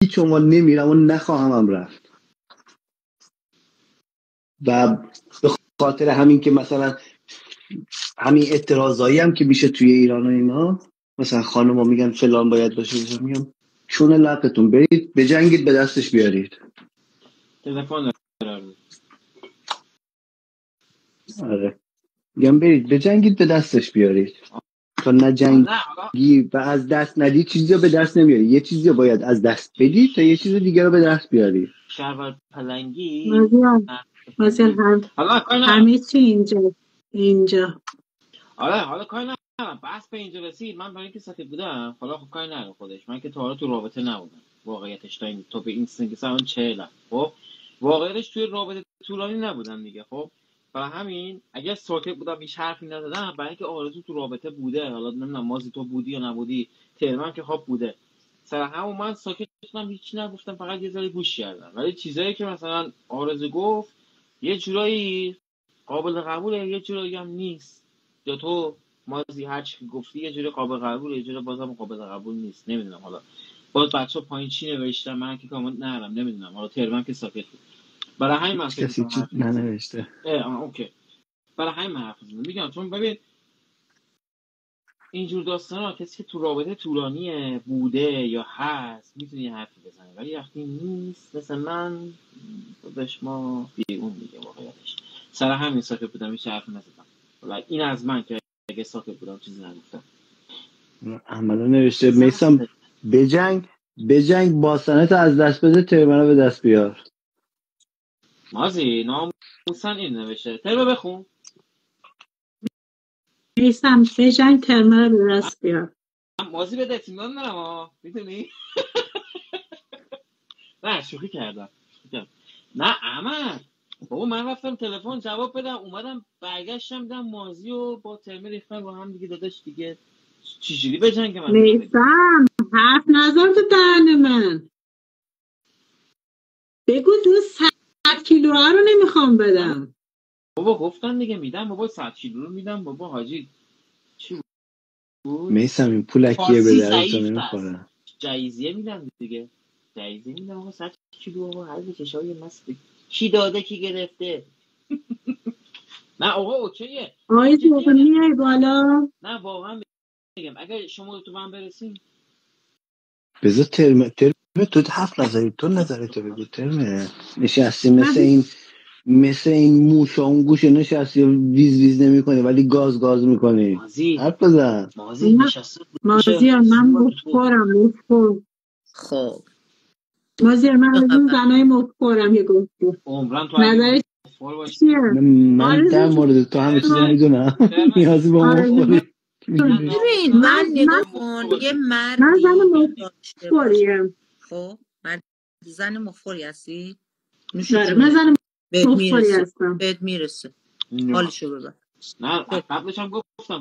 هیچ عنوان نمیرم و نخواهم رفت. و به خاطر همین که مثلا همین اعتراضایی هم که میشه توی ایران و اینا، مثلا خانم ها میگن فلان باید باشه، میگم چون لقتون برید بجنگید به دستش بیارید. تلفن داره. آره میگم برید بجنگید به دستش بیارید، تا نجنگی و از دست ندی چیزی رو به دست نمیاری. یه چیزی رو باید از دست بدی تا یه چیز دیگه رو به دست بیاری. شهر پلنگی مازیار همه چی اینجا حالا کاری ندارم، بحث به اینجا رسید. من برای اینکه ساکت بودم، حالا خب کاری ندارم خودش، من که تا حالا تو رابطه نبودم واقعیتش، تا این تو به این سن که سن 40، خب واقعیتش توی رابطه طولانی نبودم دیگه. خب برای همین اگر ساکت بودم هیچ حرفی نزدم، برای اینکه آرزو تو رابطه بوده، حالا نمیدونم مازی تو بودی یا نبودی، ترمم که خب بوده، سر همون من ساکت شدم، هیچ نگفتم، فقط یه ذره گوش کردم. ولی چیزایی که مثلا آرزو گفت یه جورایی قابل قبوله، یه جورایی هم نیست. یا تو مازی هر چی گفتی یه جوری قابل قبوله، یه جوری بازم قابل قبول نیست. نمیدونم، حالا باز بچه‌ها پایین چی نوشتن، من که کامنت ندارم، نمیدونم، حالا ترمم که ساکت بود. برای همین من فکر کسی می‌کنم چیز حرف نزنم. ننوشته. اوکی، برای همین من حرف نزدم. میگم چون ببین اینجور داستانا کسی که تو رابطه طولانی بوده یا هست میتونی حرفی بزنه، ولی وقتی نیست مثل من داداش ما بیرون دیگه واقعیتش. سر همین ساکت بودم، هیچ حرفی نزدم. حالا این از من که اگه ساکت بودم چیزی نگفتم. احمد نوشته میسم بجنگ باسنت از دست بده، ترمنه به دست بیار. مازی ناموسن این نوشته، ترمه بخون. میسم بجنگ ترمنه به دست بیار. مازی به اطمینان دارم ها، میدونی. نه شوخی کردم. نه احمد بابا، من رفتم تلفن جواب بدم، اومدم برگشتم دیدم مازی و با ترمه ریختن با هم دیگه. داداش دیگه چجوری بجنگ من؟ میسم حرف نزار تو دهن من، بگو 100 کیلو رو نمیخوام بدم. بابا گفتن دیگه میدم بابا، 100 کیلو رو میدم بابا. حاجی چی بود؟ میسم این پولکیه به درتون نمیخوره. جایزیه میدم دیگه، جایزیه میدم بابا. 100 کیلو بابا، هر کشای مست کی داده کی گرفته. نه آقا اوکیه. آقای توقع میای بالا. نه واقعا میگم اگر شما تو من برسیم بذار ترمه تو حرف نظری، تو نظرتو بگو. ترمه نشستی مثل این موشا اون گوشه نشستی ویز ویز نمی کنی ولی گاز میکنی. حرف بزن. مازی نشسته مازیار من مفخورم. خب مازیار من از اون زنای مفخورم. یه گفتی عمران تو نظرش چیه؟ من در مورد تو همه چیز میدونم. نیازی با مفخوری. ببین من نگاه کن، یه مردی من زن داشته باشه. مفخوریم. خب زن مفخوری هستی؟ من زن مفخوری هستم. بهت میرسه حالشو ببر. نه قبلش هم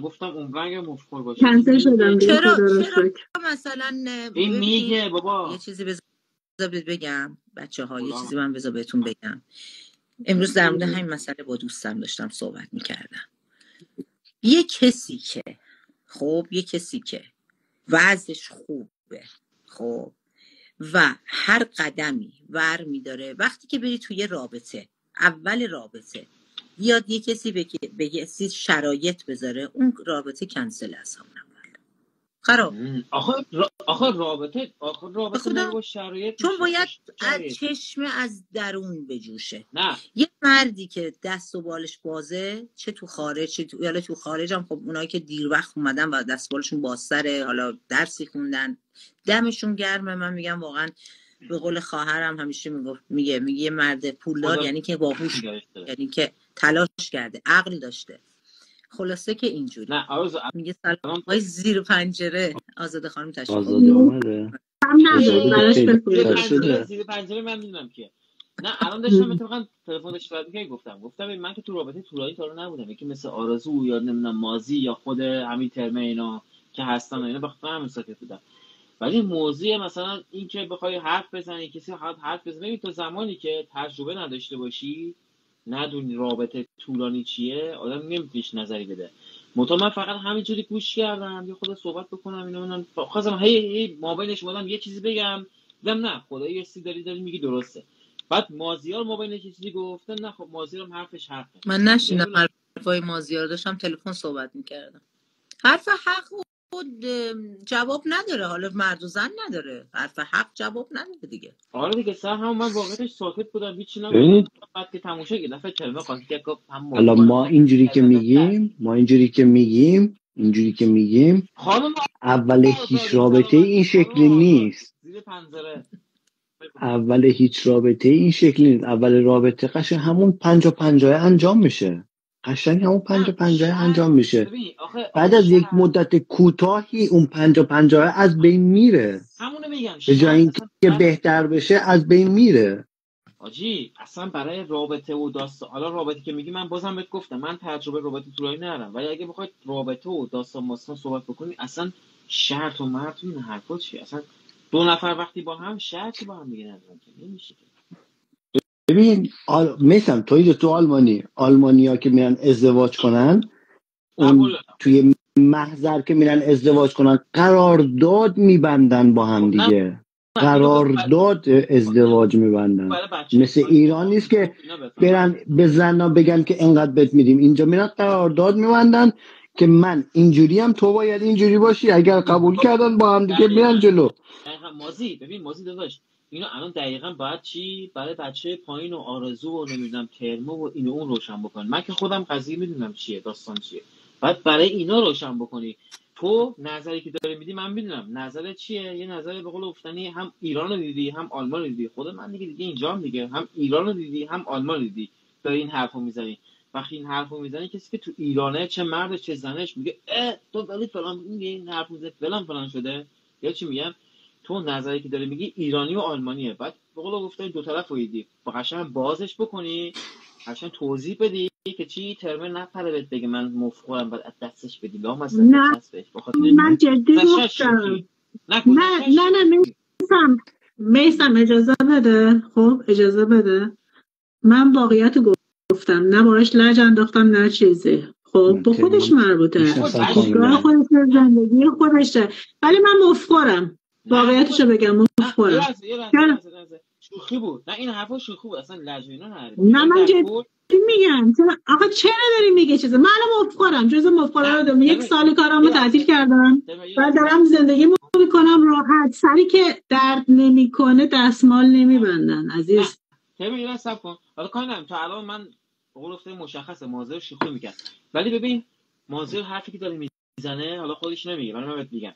گفتم عمران مفخور باشه. کنسل شدم دیگه. چرا مثلا این میگه بابا یه چیزی بذار بگم بچه ها، یه چیزی من بذار بهتون بگم. امروز در مورد همین مسئله با دوستم داشتم صحبت میکردم. یه کسی که وضعش خوبه، خب، و هر قدمی ور میداره، وقتی که بری توی رابطه، اول رابطه بیاد یه کسی به کسی شرایط بذاره، اون رابطه کنسل از همون اول خراب. آخه رابطه مگه با شرایط چون باید از چشم از درون بجوشه. نه یه مردی که دست و بالش بازه، چه تو خارج چه تو خارج هم، خب اونایی که دیر وقت اومدن و دست بالشون بازتره، حالا درسی خوندن، دمشون گرمه. من میگم واقعا به قول خواهرم همیشه میگه یه مرد پولدار یعنی که باهوش، یعنی که تلاش کرده، عقل داشته. خلاصه که اینجوری. نه میگه سلام های زیر پنجره. آزاده خانم تشریف آمده. زیر پنجره من میدونم که. نه الان داشتم اتفاقا تلفنش صحبت می‌کردم، گفتم من که تو رابطه طولانی تا نبودم، یکی مثل آرزو یا نمیدونم مازی یا خود همین ترمه اینا که هستن اینا، بخاطر همین ساکت بودم. ولی موضوع مثلا این که بخوای حرف بزنی، کسی حرف بزنه، تو زمانی که تجربه نداشته باشی، ندونی رابطه طولانی چیه، آدم نمیتونیش نظری بده. من فقط همینجوری گوش کردم، یه خود صحبت بکنم، اینا خواستم هی ما بینش اومدم یه چیزی بگم، دیدم نه خدایی یه چیزی داری میگی درسته. بعد مازیار ما بین چیزی گفته، نه خب مازیار هم حرفش حقه. من نشیدم حرفای مازیار، داشتم تلفن صحبت میکردم. حرف حق خود جواب نداره، حالا مرد و زن نداره، حرف حق جواب نداره دیگه. آره دیگه سر هم من واقعیتش ساکت بودم هیچی نگفتم. بعد که تماشا یه دفعه کلمه قاطی کرد گفت هم حالا ما اینجوری که میگیم خانم اول هیچ رابطه این شکلی نیست. زیر پنجره اول هیچ رابطه این شکلی نیست. اول رابطه قشنگ همون 50-50 انجام میشه. انجام میشه. بعد از یک مدت کوتاهی اون 50-50 از بین میره. همونو میگم. به جای اینکه بهتر بشه از بین میره. آجی اصلا برای رابطه و داستان، حالا رابطه که میگی من بازم بهت گفتم من تجربه رابطه طولانی ندارم، ولی اگه بخواید رابطه و داستان ماستان صحبت بکنی اصلا شرط و مرد این حرفا چیه؟ اصلا دو نفر وقتی با هم شرطی با هم دیگه ندارن که نمیشه. ببین مثلا تو آلمانیا که میرن ازدواج کنن، اون توی محضر که میرن ازدواج کنن قرارداد میبندن با هم دیگه. قرارداد ازدواج میبندن. مثل ایران نیست که برن به زنها بگن که انقدر بهت میدیم. اینجا میرن قرارداد میبندن که من اینجوریم تو باید اینجوری باشی. اگر قبول کردن با هم دیگه میرن جلو. ببین مازی داداش اینو الان دقیقاً باید چی برای بچه پایین و آرزو و نمیدونم ترمو و اینو اون روشن بکن. من که خودم قضیه میدونم چیه، داستان چیه. بعد برای اینا روشن بکنی. تو نظری که داری میدی من میدونم نظرت چیه. یه نظری به قول افتنی هم ایران رو دیدی هم آلمان رو دیدی. خود من دیگه اینجا هم دیگه هم ایران رو دیدی هم آلمان رو دیدی. داری این حرفو میزنی. وقتی این حرفو میزنی کسی که تو ایرانه چه مردش چه زنش میگه تو ولی فلان میگه این حرف میزنه فلان شده. یا چی میگم تو نظری که داری میگی ایرانی و آلمانیه. بعد به قول گفتن دو طرف رو دیدی. قشنگ بازش بکنی، قشنگ توضیح بدی که چی ترمه نپره بهت بگه من مفخورم بعد از دستش بدی لام از دستش. من جدی گفتم. نه میسم اجازه بده. خب اجازه بده. من واقعیت گفتم، نه باهاش لج انداختم نه چیزی. خب به خودش مربوطه، دیدگاه خودش، زندگی خودشه. ولی من مفخورم، واقعیتشو بگم مفخورم. شوخی بود. نه این حرفا شوخی بود، اصلا لج اینا نره. نه من جدی میگم. آقا چرا داری میگه چیزا؟ من مفخورم، جز مفخورا رو دارم. یک سال کارامو تعطیل کردم و دارم زندگی میکنم راحت. سری که درد نمیکنه دستمال نمیبندن عزیز. ببین صبر کن. حالا کاری ندارم تا الان من به قول افتاد مشخصه مازر شوخی میکرد، ولی ببین مازر حرفی که داره میزنه حالا خودش نمیگه، من بهت میگم.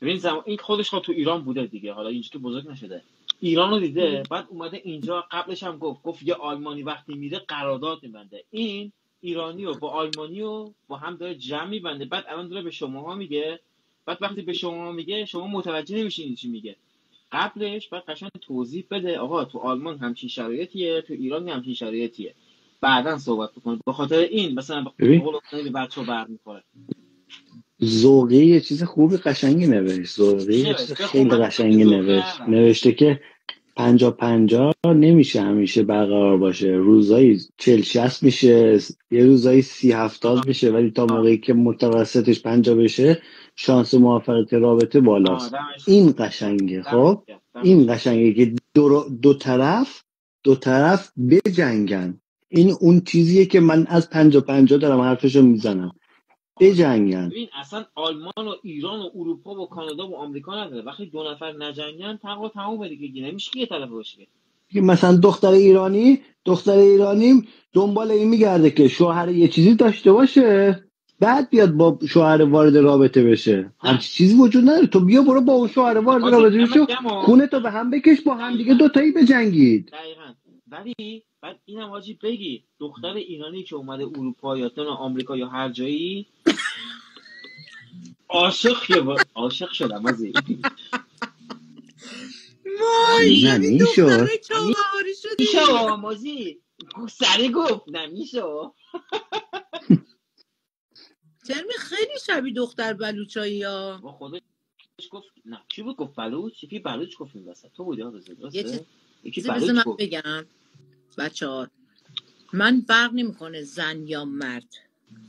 ببین این خودش تو ایران بوده دیگه، حالا اینجا که بزرگ نشده، ایران رو دیده، بعد اومده اینجا. قبلش هم گفت یه آلمانی وقتی میره قرارداد میبنده. این ایرانی و با آلمانی و با هم داره جمع میبنده. بعد الان داره به شماها میگه. بعد وقتی به شما میگه شما متوجه نمیشین چی میگه. قبلش بعد قشنگ توضیح بده آقا تو آلمان همچین شرایطیه، تو ایران همچین شرایطیه، بعداً صحبت بکنید. به خاطر این مثلا به قول افتادی بچه‌ها برمیخوره. ذوقی یه چیز خوبی قشنگی نوشت. ذوقی یه چیز خیلی قشنگی نوشته که 50-50 نمیشه همیشه برقرار باشه. روزایی 40-60 میشه، یه روزایی 30-70 میشه، ولی تا موقعی که متوسطش 50 بشه شانس موفقیت رابطه بالاست. این قشنگه. خب این قشنگه که دو طرف بجنگن. این اون چیزیه که من از 50-50 دارم حرفشو میزنم. بجنگن. ببین اصلا آلمان و ایران و اروپا و کانادا و آمریکا نداره. وقتی دو نفر نجنگن تمام دیگه نمیشه که یه طرف باشه. مثلا دختر ایرانی دنبال این میگرده که شوهر یه چیزی داشته باشه بعد بیاد با شوهر وارد رابطه بشه. همچین چیزی وجود نداره. تو بیا برو با اون شوهر وارد رابطه بشو، خونه تو به هم بکش، با هم دیگه دوتایی بجنگید. دقیقاً. ولی بعد اینم واجب بگی دختر ایرانی که اومده اروپا یا آمریکا یا هر جایی عاشق شدم مازی. نه میشد مازی سری گفت نمیشه. ترمی خیلی شبیه دختر بلوچایی ها. با خودش گفت نه چی بود؟ گفت بلوچ. یکی بلوچ گفت این وسط. تو بودی درسته؟ یکی بلوچ گفت. بگم بچه‌ها من فرق نمیکنه زن یا مرد،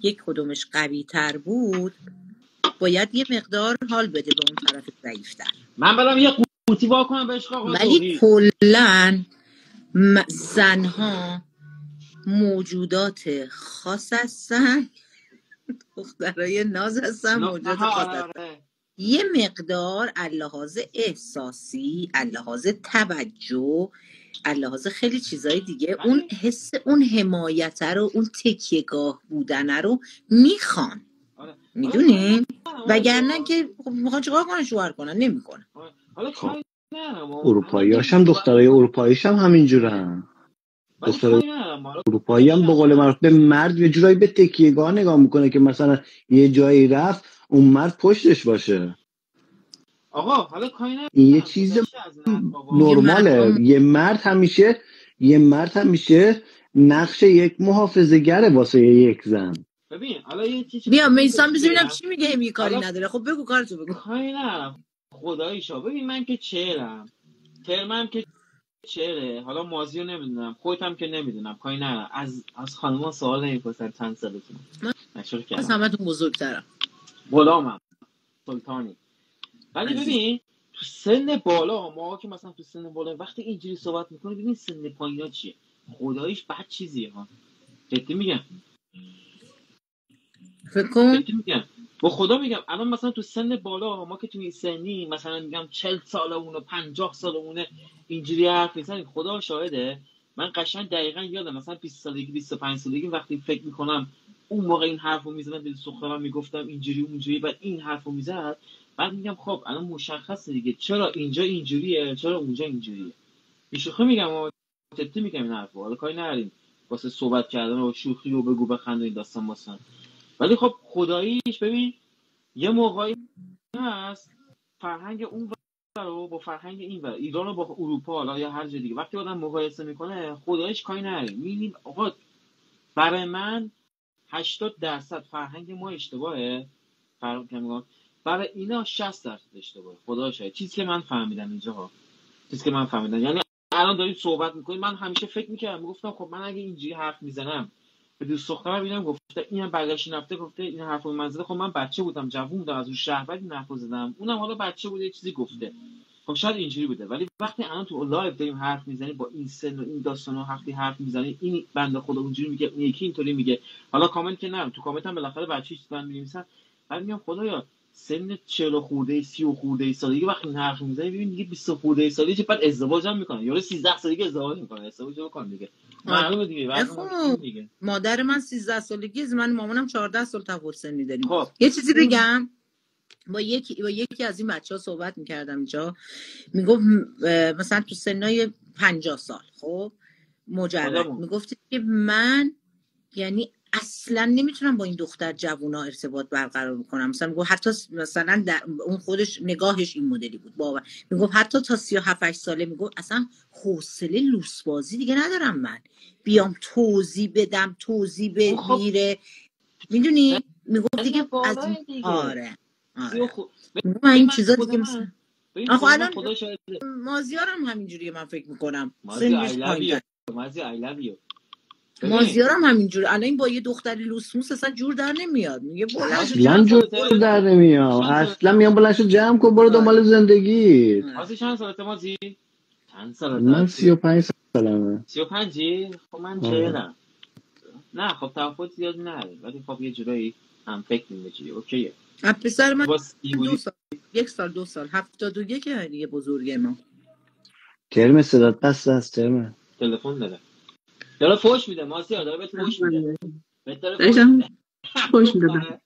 یک کدومش قوی تر بود باید یه مقدار حال بده به اون طرف ضعیفتر. من برام یه موتیوا کنم به عشق آقا ولی کلا زنها موجودات خاص هستن، دخترای ناز هستن موجودات خاص هستن. یه مقدار لحاظ احساسی، لحاظ توجه، لحاظ خیلی چیزای دیگه اون حس، اون حمایت رو، اون تکیهگاه بودن رو میخوان. میدونی؟ وگرنه که میخوان چیکار کنن؟ شوهر کنن؟ نمیکنن. خب اروپایی هم دخترای اروپاییش هم همینجورن. دختر اروپایی هم به قول معروف به مرد یه جورایی به تکیهگاه نگاه میکنه که مثلا یه جایی رفت اون مرد پشتش باشه. آقا حالا این یه چیز نرماله. یه مرد همیشه نقش یک محافظه‌گره واسه یک زن. ببین حالا یه چیزی بیا میسان ببینم چی میگه. همی کاری نداره. خب بگو کارتو بگو. کاری ندارم خداییشا. ببین من که ترمم که چهره. حالا مازیو نمیدونم، خودت هم که نمیدونم، کاری ندارم. از خانم‌ها سوال نمی‌پرسن چند سالتون. نشور کردم. از همتون بزرگترم. غلامم. سلطانی. ولی ببین تو سن بالا ما که مثلا تو سن بالا وقتی اینجوری صحبت میکنه، ببین سن پایینا چیه. خداییش بد چیزیه ها. جدی میگم. فکر کن. جدی میگم. با خدا میگم الان مثلا تو سن بالا ما که تو این سنی مثلا میگم 40 سالمونه 50 سالمونه اینجوری حرف میزنیم، خدا شاهده من قشنگ دقیقاً یادم مثلا 20 سالگی 25 سالگی وقتی فکر میکنم اون موقع این حرفو میزدم به دخترم میگفتم اینجوری اونجوری، بعد این حرفو میزد، بعد میگم خب الان مشخصه دیگه چرا اینجا اینجوریه چرا اونجا اینجوریه. میشوخه میگم و جدی میگم این حرفو. حالا کاری نداریم واسه صحبت کردن و شوخی و بگو بخند این داستان واسن. ولی خب خداییش ببین یه موقعی هست فرهنگ اون رو با فرهنگ این ور، ایران رو با اروپا حالا یا هر جای دیگه وقتی آدم مقایسه میکنه خداییش کاری نداره. میبینیم آقا برای من 80% فرهنگ ما اشتباهه، برای اینا 60% اشتباهه. خدا شاید چیزی که من فهمیدم اینجاها، چیزی که من فهمیدم، یعنی الان دارید صحبت میکنید من همیشه فکر میکردم میگفتم خب من اگه اینجوری حرف میزنم به دوست دخترم ببینم گفته اینم برگشت رفته گفته این حرفو من زده، خب من بچه بودم جوون بودم از اون شهر بعد این حرفو زدم، اونم حالا بچه بوده یه چیزی گفته، خب شاید اینجوری بوده. ولی وقتی الان تو لایو داریم حرف میزنیم با این سن و این داستانا وقتی حرف میزنیم این بنده خدا اونجوری میگه اون یکی اینطوری میگه، حالا کامنت که نرم تو کامنت هم بالاخره بچه‌ای من می‌نویسن، بعد میگم خدایا سن 40 خورده 30 خورده سالگی وقتی این حرف میزنی ببین دیگه 20 خورده سالگی چه بعد ازدواج هم میکنه یا 13 سالگی ازدواج میکنه، ازدواج بکنه دیگه معلومه دیگه. دیگه مادر من 13 سالگی از من، مامانم 14 سال تفاوت سنی داریم. خب یه چیزی بگم، با یکی از این بچه‌ها صحبت می‌کردم اینجا، میگفت مثلا تو سنای 50 سال خب مجرد میگفت که من یعنی اصلا نمیتونم با این دختر جوونا ارتباط برقرار کنم. مثلا میگفت حتی مثلا در اون خودش نگاهش این مدلی بود باور، میگفت حتی تا 37 ساله میگفت اصلا حوصله لوس بازی دیگه ندارم من بیام توضیح بدم توضیح بگیره. میدونی میگفت دیگه از این آره من این چیزا دیگه مثلا آخه الان مازیارم همینجوریه من فکر میکنم مازیارم همینجوری الان این با یه دختری لوسموس اصلا جور در نمیاد. میگه اصلا جور در نمیاد، اصلا میام بلند جمع کن برو دنبال زندگی. مازی چند سالته مازی؟ چند سالته؟ من 35 سالمه. 35؟ خب من 40م. نه خب تفاوت زیاد نداره ولی خب یه جورایی هم فکر می‌کنی اوکیه. پسر من 2 سال 1 سال 2 سال 71 که دیگه بزرگه ما. ترم صدات بس از ترم تلفن داره فوش میده مازیار داره بهت فوش میده. فوش میده.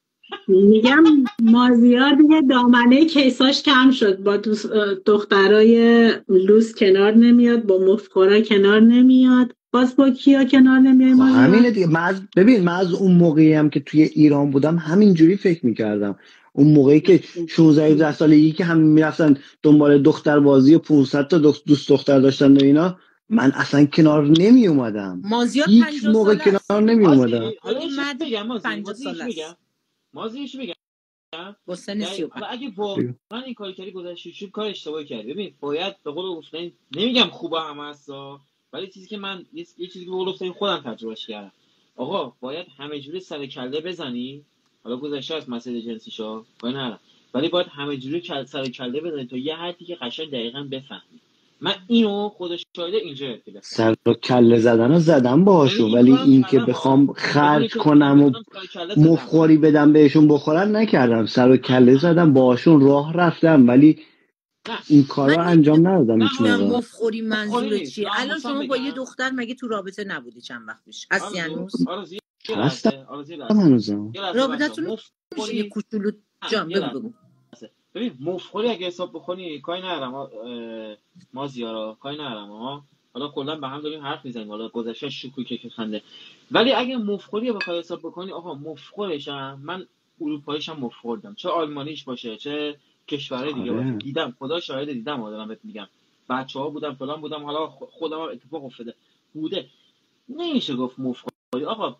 میگم مازیار دیگه دامنه کیساش کم شد، با دخترای لوس کنار نمیاد، با مفکورا کنار نمیاد، باز با کیا کنار نمیاد. همینه دیگه. من از اون موقعی هم که توی ایران بودم همینجوری فکر میکردم. اون موقعی که 16 سالگی که هم میرفتن دنبال دختر بازی و 500 تا دوست دختر داشتن و اینا، من اصلا کنار نمی اومدم. مازیار هیچ موقع کنار نمی اومدم. حالا مازیش میگم با سن 35 اگه واقعا این کاری کردی گذشته کار اشتباهی کردی. ببین باید به قول گفتن نمیگم خوبه هم هستا، ولی چیزی که من یه چیزی که به قول گفتن خودم تجربهش کردم، آقا باید همه جوری سر کله بزنی. حالا گذشته از مسئله جنسیشا وای نه ولی باید همه جوری سر کله بزنید تا یه حدی که قشنگ دقیقاً بفهمید. من اینو خودش شاهده اینجا گرفتم. سر و کله زدن رو زدم باهاشون، ولی این که بخوام خرج کنم و مفخوری بدم بهشون بخورن نکردم. سر و کله زدم باهاشون، راه رفتم، ولی این کارا انجام ندادم هیچ موقع. مفخوری منظور چیه؟ الان شما با یه دختر مگه تو رابطه نبودی چند وقت پیش؟ هستی هنوز؟ هستم هنوزم. رابطتون میشه یه کوچولو جان بگو. ببین مفخوری اگه حساب بکنی کاری ندارم ما زیارا کاری ندارم ها، حالا کلا به هم داریم حرف میزنیم، حالا گذشته شوخی که خنده، ولی اگه مفخوری بخوای حساب بکنی آقا مفخورشم من اروپاییشم مفخوردم، چه آلمانیش باشه چه کشورهای دیگه باشه، دیدم خدا شاهد دیدم، دارم بهت میگم بچه‌ها بودم فلان بودم، حالا خودم هم اتفاق افتاده بوده. نمیشه گفت مفخوری آقا،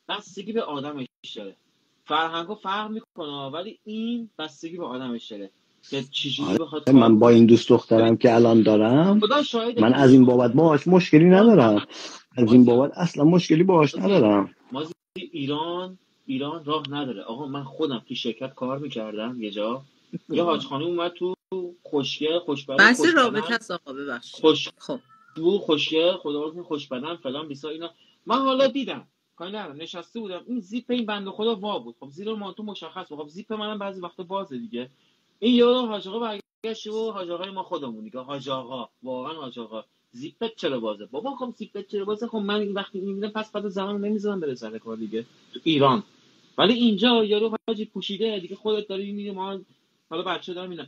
بستگی به آدمش داره، فرهنگو فرق میکنه، ولی این بستگی به آدمش داره که چجوری بخواد. من با این دوست دخترم که الان دارم، من از این بابت باهاش مشکلی ندارم، از این بابت اصلا مشکلی باهاش ندارم. ما ایران راه نداره آقا. من خودم تو شرکت کار میکردم یه جا، یه حاج خانم اومد تو خوشگل خوشبدن، بس رابطه است آقا ببخشید، خب تو خوشگل خدا خوشبدن فلان بیسا اینا، من حالا دیدم کاری ندارم، نشسته بودم این زیپ این بنده خدا وا بود، خب زیر مانتو مشخص بود، خب زیپ منم بعضی وقتا بازه دیگه. این یارو حاج آقا برگشت و حاج آقای ما خودمون دیگه، حاج آقا واقعا حاج آقا زیپت چرا بازه بابا؟ خب زیپت چرا بازه؟ خب من وقتی میبینم پس بعد زمان نمیذارم بره سر کار دیگه تو ایران، ولی اینجا یارو حاجی پوشیده دیگه، خودت داری میبینی، ما حالا بچه دارم اینا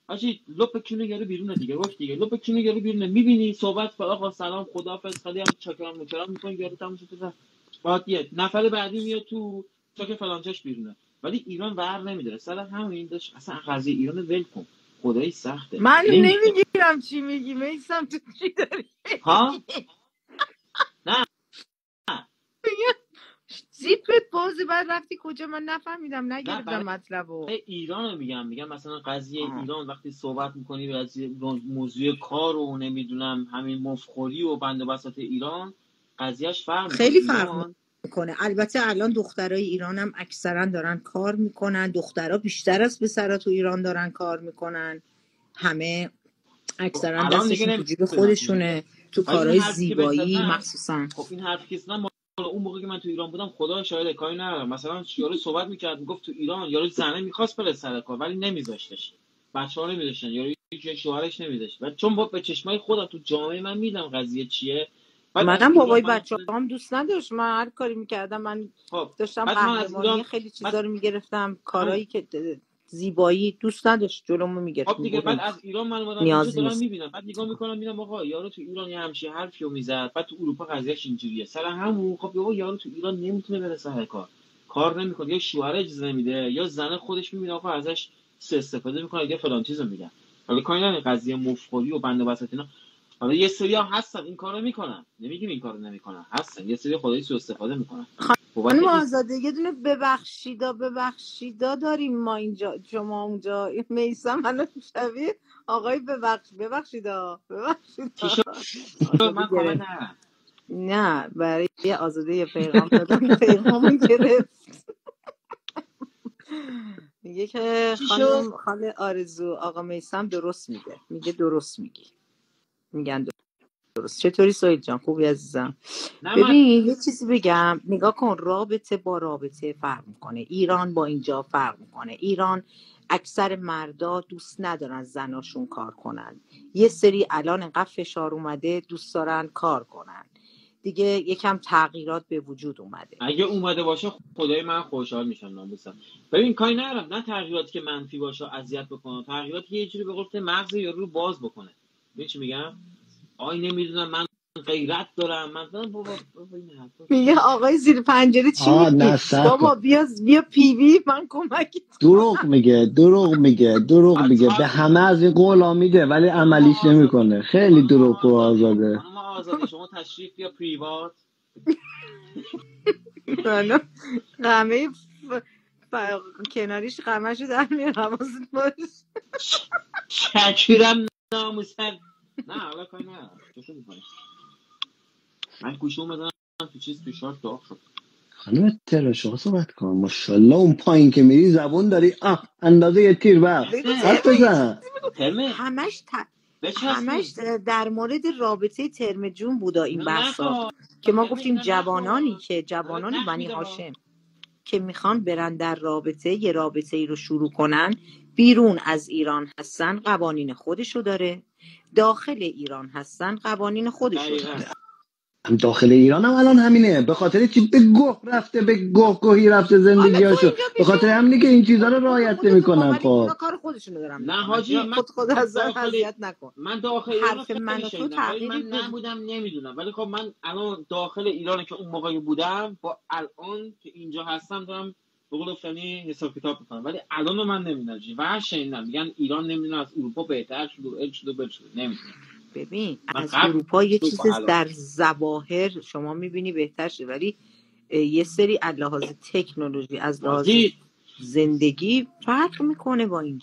حاجی لپ کونه یارو بیرونه دیگه، گفت دیگه لپ کونه یارو بیرونه، میبینی صحبت فقط آقا سلام خداحافظ خیلی هم چاکرام میکنه یارو تموم شده، بعد یه نفر بعدی میاد تو چاک فلانچش بیرونه. ولی ایران ور نمیداره سر همین داشت، اصلا قضیه ایران ول کن خدایی سخته. من نمیگیرم چی میگی میسم، تو چی داری ها نه زیپت بازی بعد رفتی کجا؟ من نفهمیدم نگرفتم مطلبو. ایران رو میگم مثلا قضیه ایران وقتی صحبت میکنی از موضوع کار و نمیدونم همین مفخوری و بند و بساط ایران قضیهش خیلی فرق میکنه. البته الان دخترای ایران هم اکثرا دارن کار میکنن، دخترها بیشتر از پسرا تو ایران دارن کار میکنن، همه اکثرا دستشون تو جیب خودشونه تو کارهای زیبایی مخصوصا. خب این حرفی که من اون موقع که من تو ایران بودم خدا شاهد کاری ندارم، مثلا یارو صحبت میکرد میگفت تو ایران یارو زنه میخواست بره سر کار ولی نمیذاشتش، بچه‌ها نمیذاشتن، یارو شوهرش نمیذاشت، و چون با به چشمای خودم تو جامعه من میدم قضیه چیه. منم بابای بچه‌هام دوست نداشت، من هر کاری میکردم من داشتم قهرمانی خیلی چیزا رو میگرفتم، کارهایی که زیبایی دوست نداشت جلومو میگرفت. خب دیگه بعد از ایران من اومدم اینجا دارم میبینم، بعد نگاه میکنم میبینم آقا یارو تو ایران یه همچین حرفیو میزد، بعد تو اروپا قضیهش اینجوریه سر همون. خب یارو تو ایران نمیتونه برسه سر کار نمیکنه، یا شوهر اجازه نمیده یا زنه خودش میبینه آقا ازش سوء استفاده میکنه یا فلان چیزو میگن. حالا کاری نداره قضیه مفخوری و بنده بساط اینا، حالا یه سری‌ها هستن این کارو میکنن، نمیگیم این کارو نمیکنن، هستن یه سری خدایی سوء استفاده میکنن. خانم آزاده یه دونه ببخشیدا داریم ما اینجا، شما اونجا میسم منو شبیه آقای ببخشیدا من کامل ندارم. نه برای آزاده یه پیغام دادم، پیغامو گرفت میگه که خانم آرزو آقا میسم درست میگه درست میگن درست. چطوری سهیل جان؟ خوبی عزیزم؟ ببین یه چیزی بگم، نگاه کن، رابطه با رابطه فرق میکنه، ایران با اینجا فرق میکنه. ایران اکثر مردا دوست ندارن زناشون کار کنن، یه سری الان انقدر فشار اومده دوست دارن کار کنن دیگه، یکم تغییرات به وجود اومده. اگه اومده باشه خدای من خوشحال میشم ناموسم. ببین کاری ندارم، نه تغییراتی که منفی باشه اذیت بکنه، تغییراتی یه جوری به قول مغز یارو رو باز بکنه. ببین چی میگم؟ نمیدونم من غیرت دارم، من بابا میگه آقای زیر پنجره چی میگی؟ بابا بیا پیوی من کمکت. دروغ میگه به همه از این قولا میده ولی عملیش نمیکنه. خیلی دروغ و آزاده. خانم آزاده شما تشریف بیا پریوات. قمه کناریش قمهشو در میاره، حواست باش. شکرم ناموسن. نه حالا کاری نه من گوشو بزنم تو چیز تو شارت داغ شد. خانم تهران شما صحبت کن. ماشاءالله اون پایین که میری زبون داری اندازه یه تیر برق حرف بزن. همش در مورد رابطه ترم جون بودا این بحثا که ما گفتیم جوانان بنی هاشم که میخوان برن در رابطه یه رابطه ای رو شروع کنن، بیرون از ایران هستن قوانین خودشو داره، داخل ایران هستن قوانین خودشو داره. داخل ایران هم الان همینه، به خاطر چی به گوه رفته، به گوهی رفته زندگیاشو، به خاطر همینه که این چیزا رو رعایت نمی‌کنن. خب اونا کار خودشونو دارن. نه حاجی من خود از اذیت نکن. من داخل ایران حرف من تو تغییری من نبودم نمیدونم، ولی خب من الان داخل ایران که اون موقعی بودم با الان که اینجا هستم دارم به قول افتادی حساب کتاب میکنم، ولی الان من نمیدونم و شنیدم میگن ایران نمیدونم از اروپا بهتر شده نمیدونم. ببین از اروپا یه چیز در ظواهر شما میبینی بهتر شده، ولی یه سری از لحاظ تکنولوژی از لحاظ زندگی فرق میکنه با اینجا.